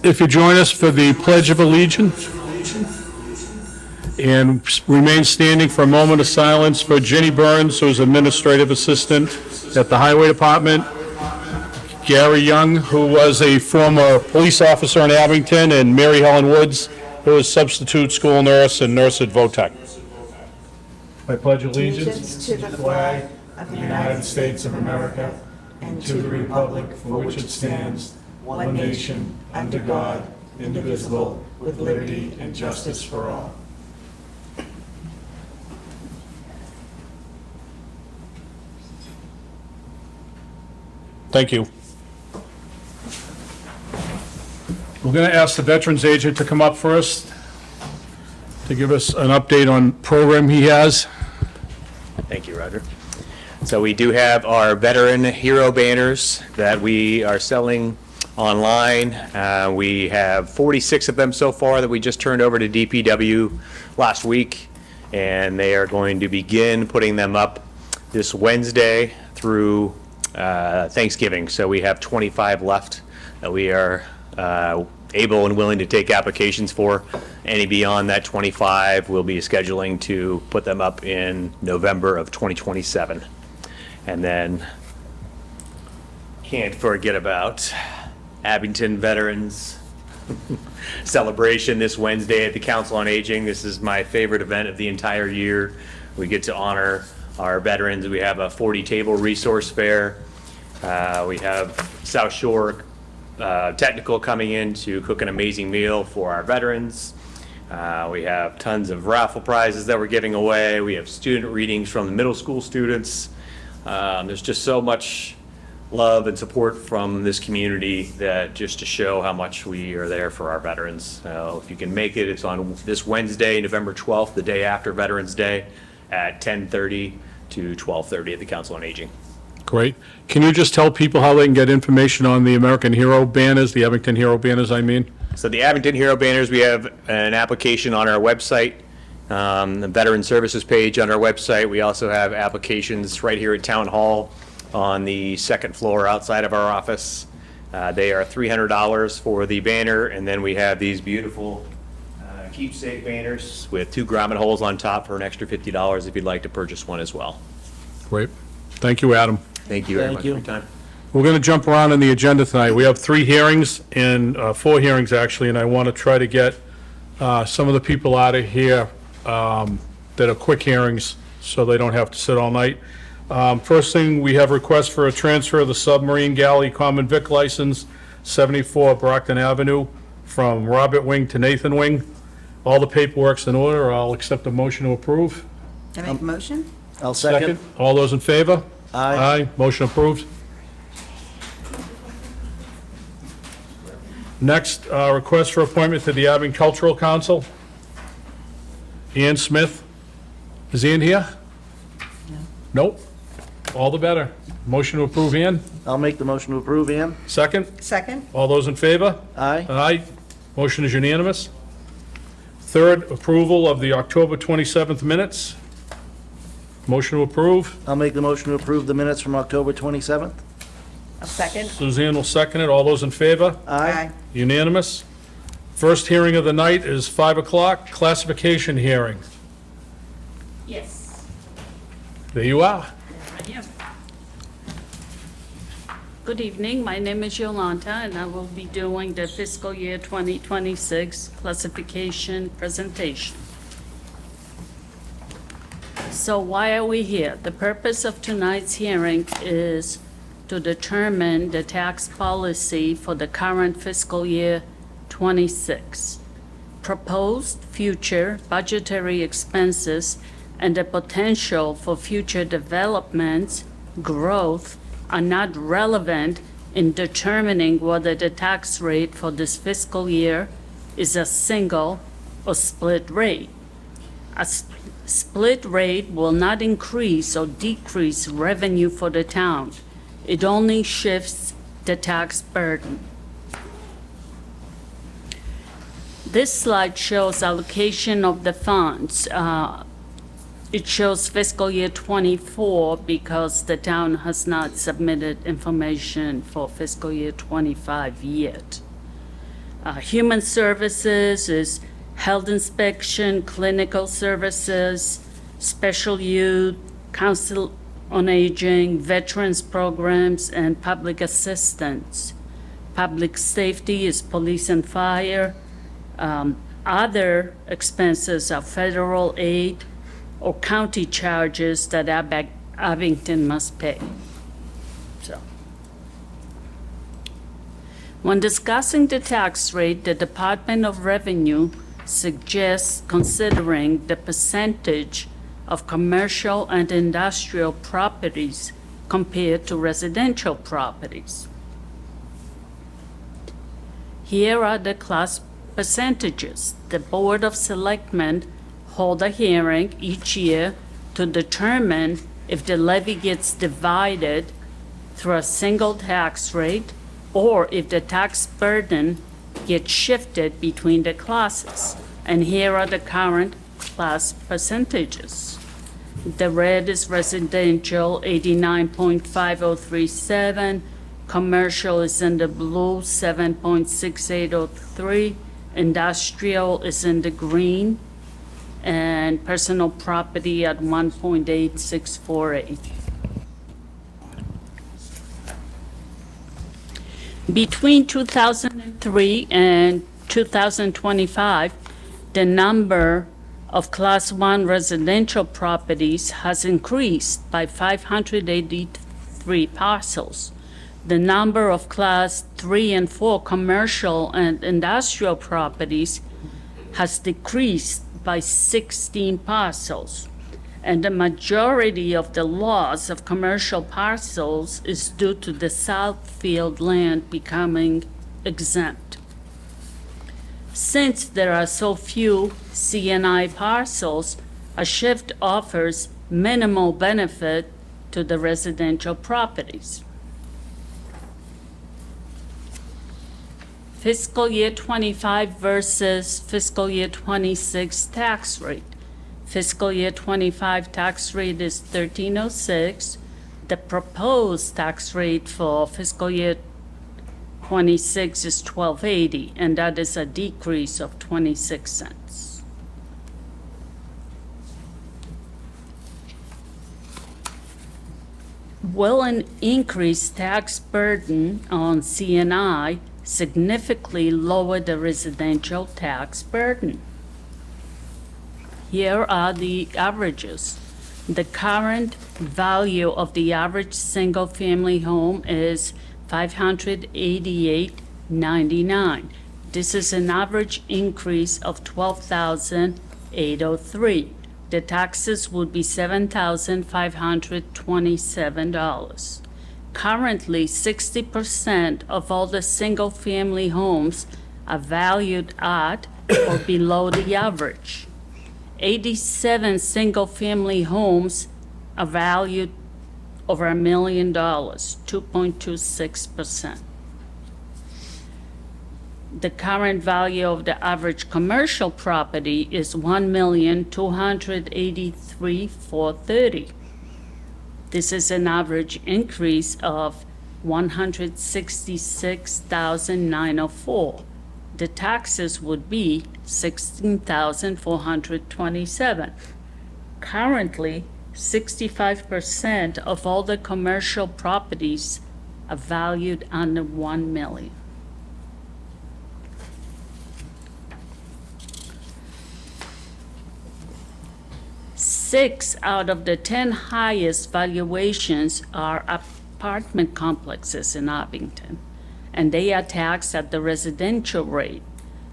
if you join us for the Pledge of Allegiance, and remain standing for a moment of silence for Jenny Burns, who is Administrative Assistant at the Highway Department, Gary Young, who was a former police officer in Abington, and Mary Helen Woods, who is substitute school nurse and nurse at Votech. I pledge allegiance to the flag of the United States of America and to the republic for which it stands, one nation, under God, indivisible, with liberty and justice for all. Thank you. We're going to ask the Veterans Agent to come up first to give us an update on program he has. Thank you, Roger. So we do have our veteran hero banners that we are selling online. We have 46 of them so far that we just turned over to DPW last week, and they are going to begin putting them up this Wednesday through Thanksgiving. So we have 25 left that we are able and willing to take applications for. Any beyond that 25, we'll be scheduling to put them up in November of 2027. And then can't forget about Abington Veterans celebration this Wednesday at the Council on Aging. This is my favorite event of the entire year. We get to honor our veterans. We have a 40-table resource fair. We have South Shore Technical coming in to cook an amazing meal for our veterans. We have tons of raffle prizes that we're giving away. We have student readings from the middle school students. There's just so much love and support from this community that just to show how much we are there for our veterans. If you can make it, it's on this Wednesday, November 12th, the day after Veterans Day, at 10:30 to 12:30 at the Council on Aging. Great. Can you just tell people how they can get information on the American Hero banners, the Abington Hero banners, I mean? So the Abington Hero banners, we have an application on our website, the Veteran Services page on our website. We also have applications right here at Town Hall on the second floor outside of our office. They are $300 for the banner, and then we have these beautiful keepsake banners with 2 grommet holes on top for an extra $50 if you'd like to purchase one as well. Great. Thank you, Adam. Thank you very much for your time. We're going to jump around on the agenda tonight. We have 3 hearings, and 4 hearings actually, and I want to try to get some of the people out of here that are quick hearings so they don't have to sit all night. First thing, we have request for a transfer of the submarine galley common vic license, 74 Brockton Avenue, from Robert Wing to Nathan Wing. All the paperwork's in order. I'll accept a motion to approve. I make a motion? I'll second. All those in favor? Aye. Aye. Motion approved. Next, request for appointment to the Abington Cultural Council. Ian Smith. Is Ian here? Nope. All the better. Motion to approve, Ian. I'll make the motion to approve, Ian. Second. Second? All those in favor? Aye. Aye. Motion is unanimous. Third, approval of the October 27th minutes. Motion to approve. I'll make the motion to approve the minutes from October 27th. A second? Suzanne will second it. All those in favor? Aye. Unanimous. First hearing of the night is 5 o'clock, classification hearing. Yes, There you are. I am. Good evening, my name is Yolanta, and I will be doing the fiscal year 2026 classification presentation. So why are we here? The purpose of tonight's hearing is to determine the tax policy for the current fiscal year 26. Proposed future budgetary expenses and the potential for future developments, growth, are not relevant in determining whether the tax rate for this fiscal year is a single or split rate. A split rate will not increase or decrease revenue for the town. It only shifts the tax burden. This slide shows allocation of the funds. It shows fiscal year '24 because the town has not submitted information for fiscal year '25 yet. Human services is health inspection, clinical services, special youth, council on aging, veterans programs, and public assistance. Public safety is police and fire. Other expenses are federal aid or county charges that Abington must pay. So, when discussing the tax rate, the Department of Revenue suggests considering the percentage of commercial and industrial properties compared to residential properties. Here are the class percentages. The Board of Selectmen hold a hearing each year to determine if the levy gets divided through a single tax rate or if the tax burden gets shifted between the classes. And here are the current class percentages. The red is residential, 89.5037. Commercial is in the blue, 7.6803. Industrial is in the green, and personal property at 1.8648. Between 2003 and 2025, the number of Class 1 residential properties has increased by 583 parcels. The number of Class 3 and 4 commercial and industrial properties has decreased by 16 parcels. And the majority of the loss of commercial parcels is due to the Southfield land becoming exempt. Since there are so few CNI parcels, a shift offers minimal benefit to the residential properties. Fiscal year 25 versus fiscal year 26 tax rate. Fiscal year 25 tax rate is 1306. The proposed tax rate for fiscal year 26 is 1280, and that is a decrease of 26 cents. Will an increased tax burden on CNI significantly lower the residential tax burden? Here are the averages. The current value of the average single-family home is $588.99. This is an average increase of $12,803. The taxes would be $7,527. Currently, 60% of all the single-family homes are valued at or below the average. 87 single-family homes are valued over $1 million, 2.26%. The current value of the average commercial property is $1,283,430. This is an average increase of $166,904. The taxes would be $16,427. Currently, 65% of all the commercial properties are valued under $1 million. Six out of the 10 highest valuations are apartment complexes in Abington, and they are taxed at the residential rate.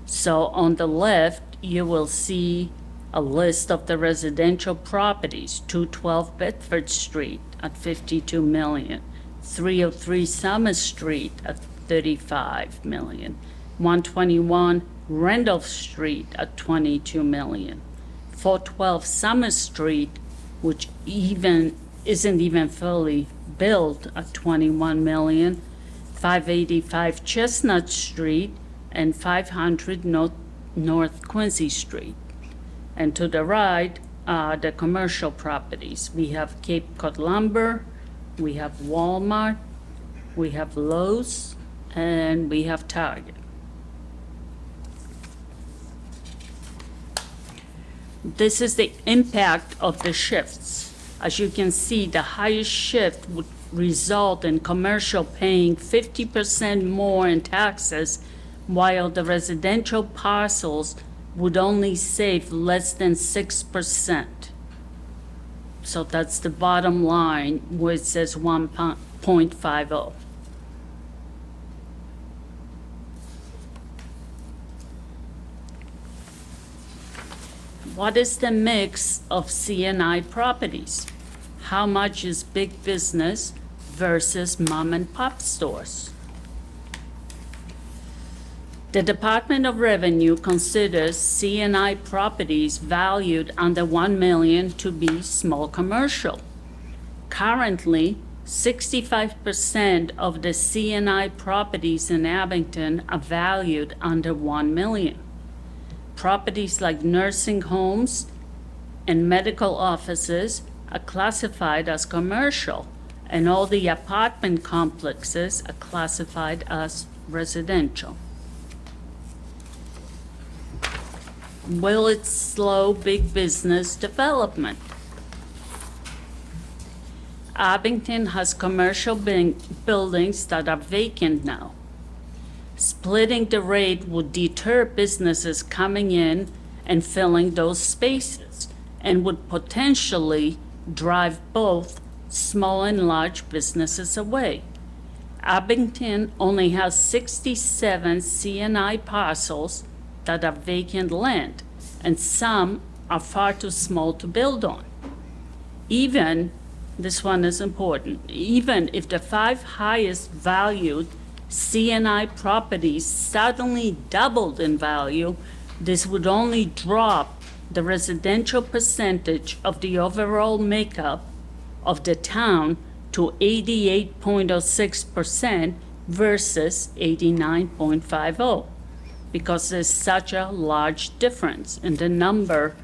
So on the left, you will see a list of the residential properties: 212 Bedford Street at $52 million, 303 Summer Street at $35 million, 121 Randolph Street at $22 million, 412 Summer Street, which isn't even fully built, at $21 million, 585 Chestnut Street, and 500 North Quincy Street. And to the right are the commercial properties. We have Cape Cod Lumber, we have Walmart, we have Lowe's, and we have Target. This is the impact of the shifts. As you can see, the highest shift would result in commercial paying 50% more in taxes, while the residential parcels would only save less than 6%. So that's the bottom line where it says 1.50. What is the mix of C&I properties? How much is big business versus mom and pop stores? The Department of Revenue considers C&I properties valued under $1 million to be small commercial. Currently, 65% of the C&I properties in Abington are valued under $1 million. Properties like nursing homes and medical offices are classified as commercial, and all the apartment complexes are classified as residential. Will it slow big business development? Abington has commercial buildings that are vacant now. Splitting the rate would deter businesses coming in and filling those spaces, and would potentially drive both small and large businesses away. Abington only has 67 C&I parcels that are vacant land, and some are far too small to build on. Even, this one is important, even if the 5 highest valued C&I properties suddenly doubled in value, this would only drop the residential percentage of the overall makeup of the town to 88.06% versus 89.50%, because there's such a large difference in the number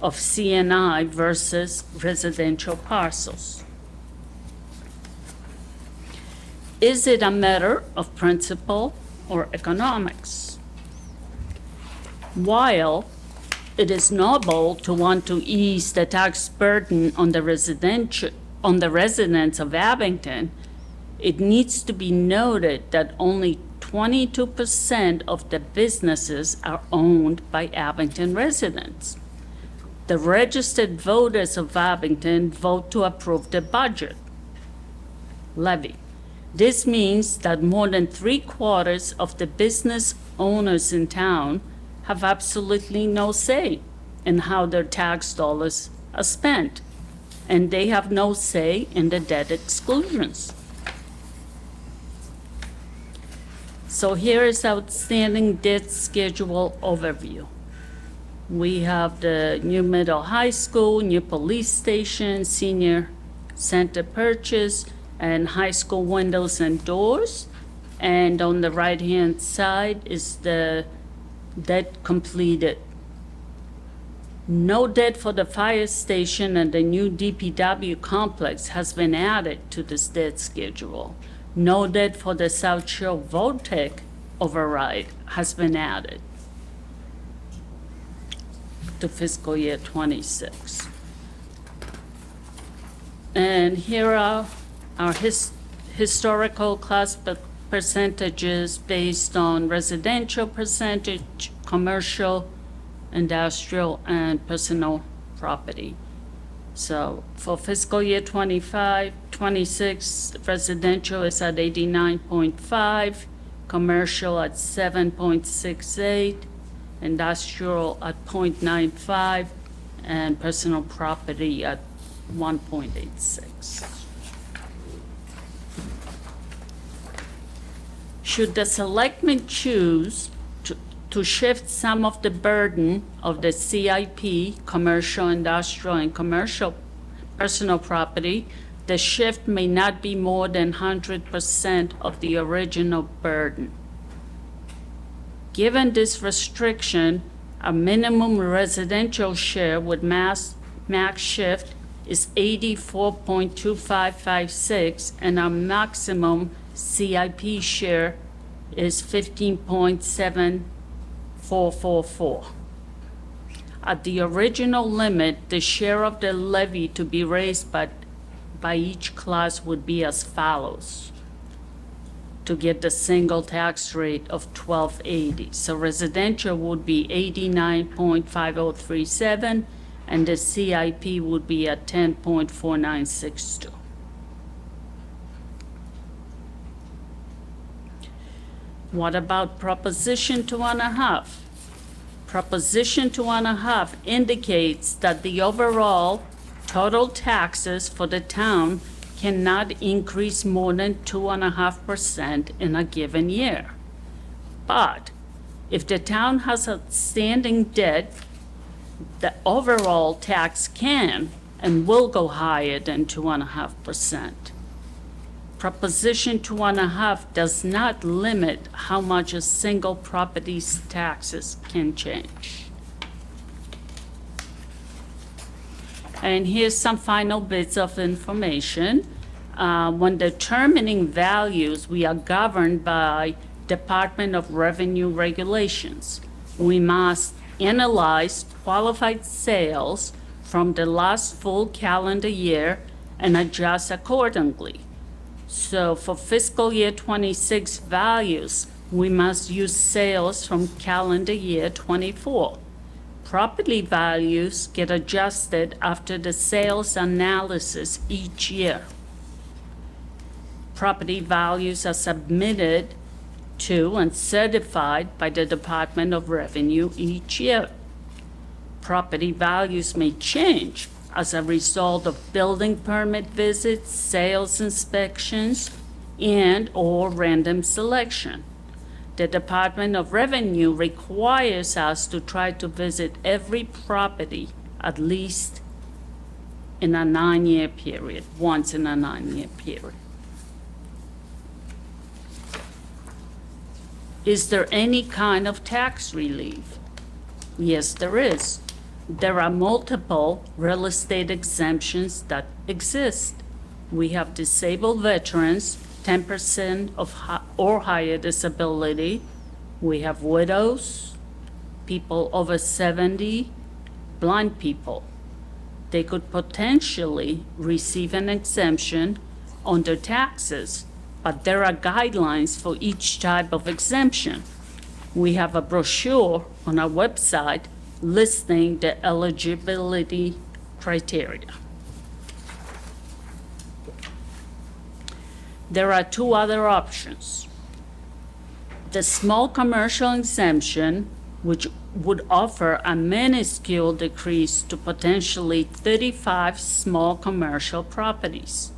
of C&I versus residential parcels. Is it a matter of principle or economics? While it is noble to want to ease the tax burden on the residents of Abington, it needs to be noted that only 22% of the businesses are owned by Abington residents. The registered voters of Abington vote to approve the budget levy. This means that more than 3/4 of the business owners in town have absolutely no say in how their tax dollars are spent, and they have no say in the debt exclusions. So here is outstanding debt schedule overview. We have the new middle high school, new police station, senior center purchase, and high school windows and doors. And on the right-hand side is the debt completed. No debt for the fire station and the new DPW complex has been added to this debt schedule. No debt for the South Shore VOTEC override has been added to fiscal year '26. And here are our historical class percentages based on residential percentage, commercial, industrial, and personal property. So for fiscal year '26, residential is at 89.5, commercial at 7.68, industrial at 0.95, and personal property at 1.86. Should the selectmen choose to shift some of the burden of the CIP, commercial, industrial, and commercial personal property, the shift may not be more than 100% of the original burden. Given this restriction, a minimum residential share with max shift is 84.2556, and our maximum CIP share is 15.7444. At the original limit, the share of the levy to be raised by each class would be as follows to get the single tax rate of 1280. So residential would be 89.5037, and the CIP would be at 10.4962. What about Proposition 2.5? Proposition 2.5 indicates that the overall total taxes for the town cannot increase more than 2.5% in a given year. But if the town has outstanding debt, the overall tax can and will go higher than 2.5%. Proposition 2.5 does not limit how much a single property's taxes can change. And here's some final bits of information. When determining values, we are governed by Department of Revenue regulations. We must analyze qualified sales from the last full calendar year and adjust accordingly. So for fiscal year 26 values, we must use sales from calendar year 24. Property values get adjusted after the sales analysis each year. Property values are submitted to and certified by the Department of Revenue each year. Property values may change as a result of building permit visits, sales inspections, and/or random selection. The Department of Revenue requires us to try to visit every property at least in a 9-year period, once in a 9-year period. Is there any kind of tax relief? Yes, there is. There are multiple real estate exemptions that exist. We have disabled veterans, 10% or higher disability. We have widows, people over 70, blind people. They could potentially receive an exemption on their taxes, but there are guidelines for each type of exemption. We have a brochure on our website listing the eligibility criteria. There are two other options. The small commercial exemption, which would offer a minuscule decrease to potentially 35 small commercial properties.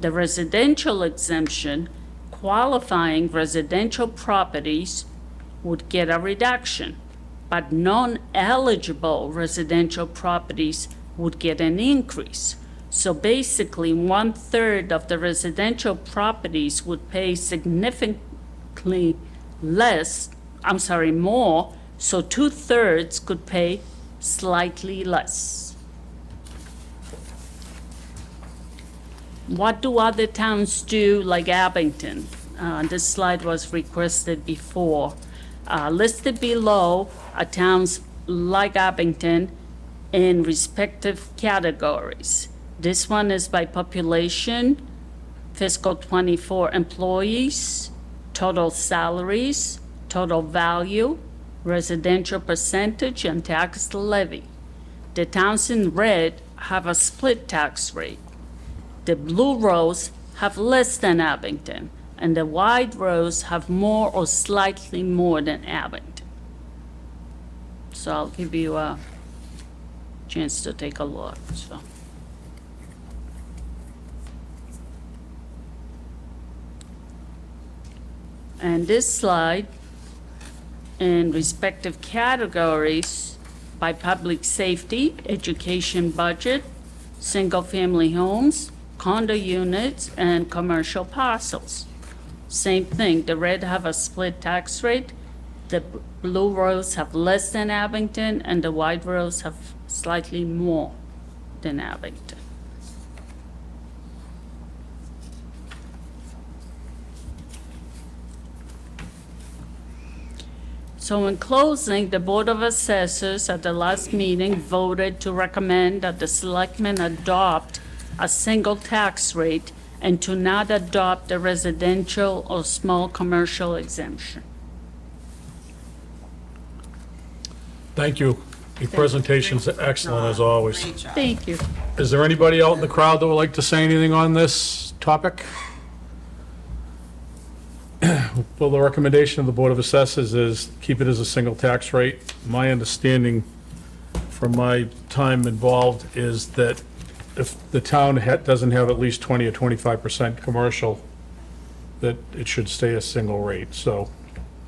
The residential exemption, qualifying residential properties would get a reduction, but non-eligible residential properties would get an increase. So basically, 1/3 of the residential properties would pay significantly more, so 2/3 could pay slightly less. What do other towns do like Abington? This slide was requested before. Listed below are towns like Abington in respective categories. This one is by population, fiscal 24 employees, total salaries, total value, residential percentage, and tax levy. The towns in red have a split tax rate. The blue rows have less than Abington, and the white rows have more or slightly more than Abington. So I'll give you a chance to take a look. So. And this slide, in respective categories by public safety, education budget, single-family homes, condo units, and commercial parcels. Same thing, the red have a split tax rate, the blue rows have less than Abington, and the white rows have slightly more than Abington. So in closing, the Board of Assessors at the last meeting voted to recommend that the selectmen adopt a single tax rate and to not adopt a residential or small commercial exemption. Thank you. Your presentation's excellent as always. Great job. Thank you. Is there anybody out in the crowd that would like to say anything on this topic? Well, the recommendation of the Board of Assessors is keep it as a single tax rate. My understanding from my time involved is that if the town doesn't have at least 20 or 25% commercial, that it should stay a single rate. So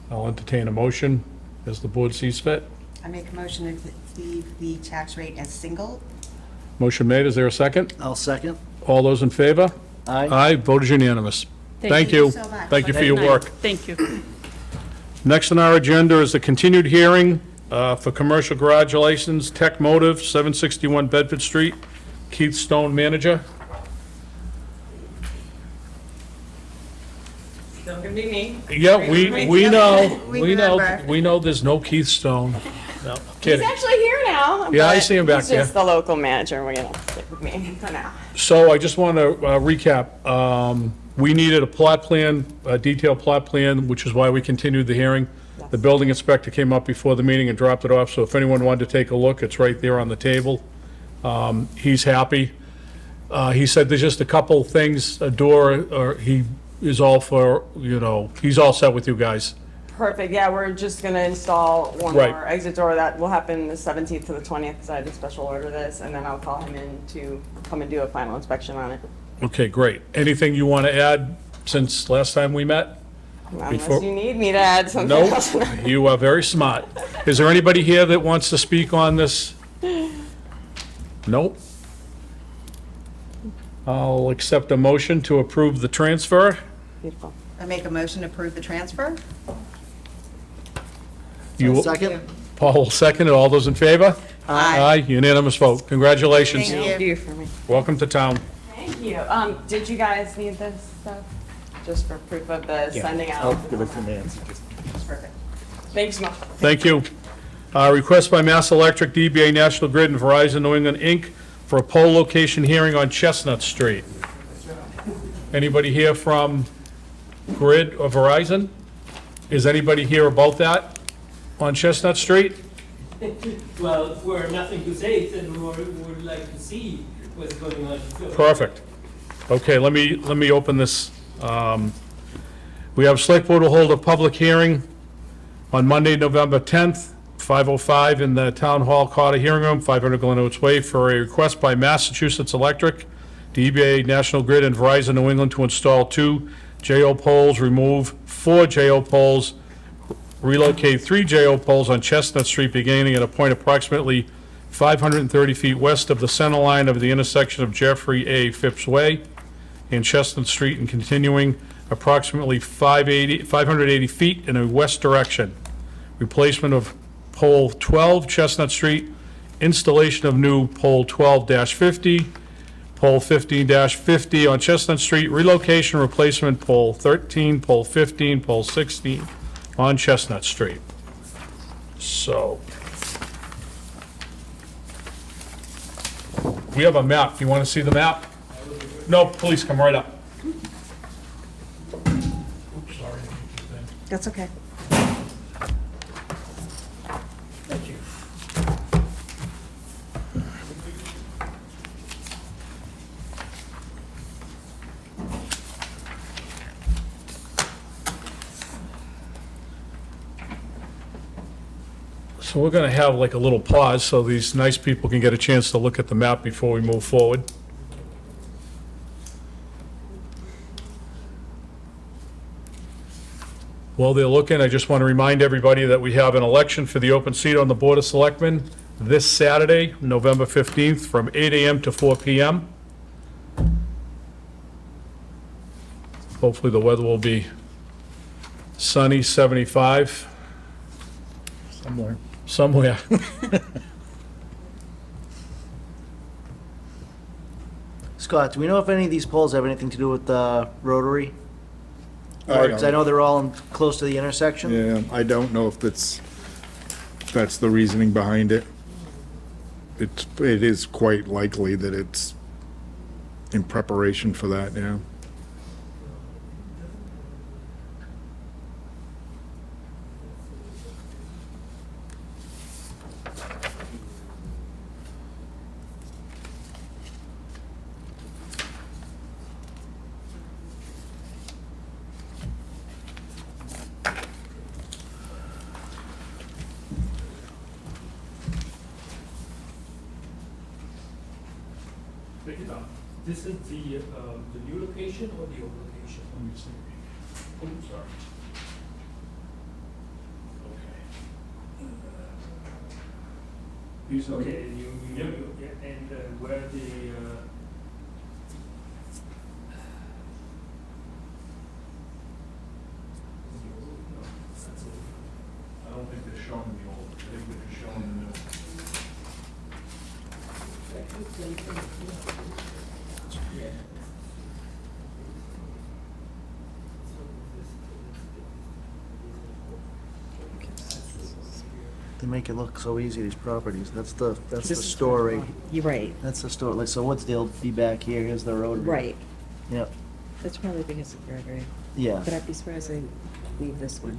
I'll entertain a motion as the board sees fit. I make a motion to leave the tax rate as single. Motion made, is there a second? I'll second. All those in favor? Aye. Aye, vote is unanimous. Thank you. so much. Thank you for your Night. work. Thank you. Next on our agenda is the continued hearing for commercial garage license, Tech Motive, 761 Bedford Street. Keith Stone, manager. Still gonna be me. Yeah, we know, We remember. we know there's no Keith Stone. No, He's kidding. actually here now. Yeah, I but see him back He's just there. the local manager. We're gonna stick with me for now. So I just want to recap. We needed a plot plan, a detailed plot plan, which is why we continued the hearing. The building inspector came up before the meeting and dropped it off, so if anyone wanted to take a look, it's right there on the table. He's happy. He said there's just a couple things, a door, or he is all for, he's all set with you guys. Perfect. Yeah, we're just gonna install one Right. more exit door. That will happen the 17th to the 20th because I had to special order this, and then I'll call him in to come and do a final inspection on it. Okay, great. Anything you want to add since last time we met? Unless Before- you need me to add something No, else. you are very smart. Is there anybody here that wants to speak on this? Nope. I'll accept a motion to approve the transfer. Beautiful. I make a motion to approve the transfer. You, Second. Paul will second it. All those in favor? Aye. Unanimous vote. Congratulations. Thank Thank you for me. Welcome to town. Thank you. Did you guys need this stuff? Just for proof of the sending out? Give it to Nancy. Perfect. Thanks so much. Thank you. Request by Mass Electric, DBA National Grid, and Verizon New England, Inc. for a poll location hearing on Chestnut Street. Anybody here from Grid or Verizon? Is anybody here about that on Chestnut Street? Well, we're nothing to say, and we would like to see what's going on. Perfect. Okay, let me open this. We have Select Board will hold a public hearing on Monday, November 10th, 5:05 in the Town Hall Cotter Hearing Room, 500 Glen Oaks Way, for a request by Massachusetts Electric, DBA National Grid, and Verizon New England to install 2 JO poles, remove 4 JO poles, relocate 3 JO poles on Chestnut Street beginning at a point approximately 530 feet west of the center line of the intersection of Jeffrey A. Phipps Way and Chestnut Street, and continuing approximately 580 feet in a west direction. Replacement of pole 12 Chestnut Street, installation of new pole 12-50, pole 15-50 on Chestnut Street, relocation, replacement pole 13, pole 15, pole 16 on Chestnut Street. So, we have a map. Do you want to see the map? No, please come right up. Oops, sorry. That's okay. Thank you. So we're going to have like a little pause so these nice people can get a chance to look at the map before we move forward. While they're looking, I just want to remind everybody that we have an election for the open seat on the Board of Selectmen this Saturday, November 15th, from 8 a.m. to 4 p.m. Hopefully the weather will be sunny, 75. Somewhere. Scott, do we know if any of these poles have anything to do with the rotary? I Because I don't, know they're all close to the intersection. yeah, I don't know if it's that's the reasoning behind it. It is quite likely that it's in preparation for that, yeah. This is the new location or the old location? Let me see. Oh, sorry. Okay. These are, Okay, and where the, I don't think they're showing the old, I think they're showing the new. They make it look so easy, these properties. That's the story. You're right, That's the story. Like, so Woodsdale be back here, here's the road. right. Yep, That's probably because of Gregory. yeah. But I'd be surprised they leave this one.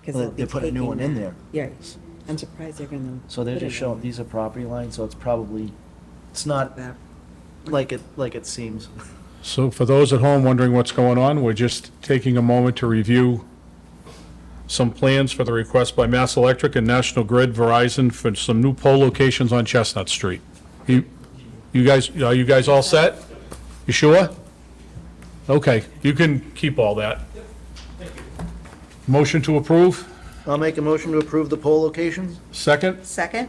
'Cause Well, they'll be they put a new taking one in that. there. Yeah, I'm surprised they're gonna. So they're put just it showing, in these are property lines, so it's probably, it's not that. like it seems. So for those at home wondering what's going on, we're just taking a moment to review some plans for the request by Mass Electric and National Grid Verizon for some new pole locations on Chestnut Street. You guys, are you guys all set? You sure? Okay, you can keep all that. Motion to approve? I'll make a motion to approve the poll locations. Second? Second?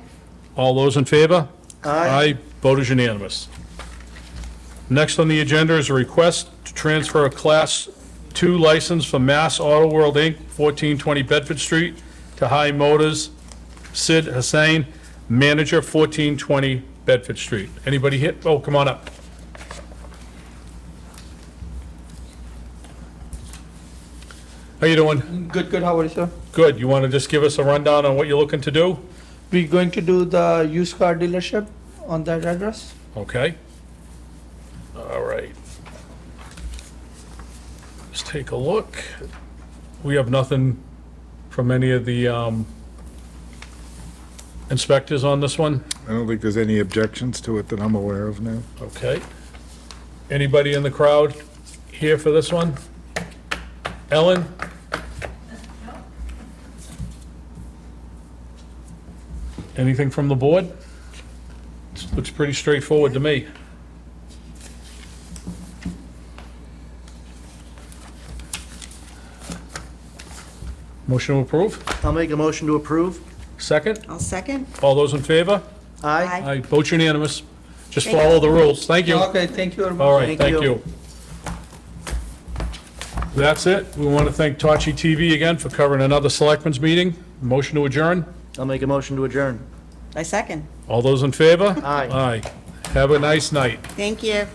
All those in favor? Aye. Vote is unanimous. Next on the agenda is a request to transfer a Class 2 license from Mass Auto World, Inc., 1420 Bedford Street, to High Motors, Sid Hussain, manager, 1420 Bedford Street. Anybody here? Oh, come on up. How you doing? Good, good. How are you, sir? Good. You want to just give us a rundown on what you're looking to do? We're going to do the used car dealership on that address. Okay. All right. Let's take a look. We have nothing from any of the inspectors on this one? I don't think there's any objections to it that I'm aware of now. Okay. Anybody in the crowd here for this one? Ellen? Anything from the board? Looks pretty straightforward to me. Motion to approve? I'll make a motion to approve. Second? I'll second. All those in favor? Aye. Aye, vote unanimous. Just Thank you. follow the rules. Thank you. Okay, thank you very much. All right, Thank thank you. you. That's it. We want to thank Tachi TV again for covering another selectmen's meeting. Motion to adjourn. I'll make a motion to adjourn. I second. All those in favor? Aye. Aye. Have a nice night. Thank you.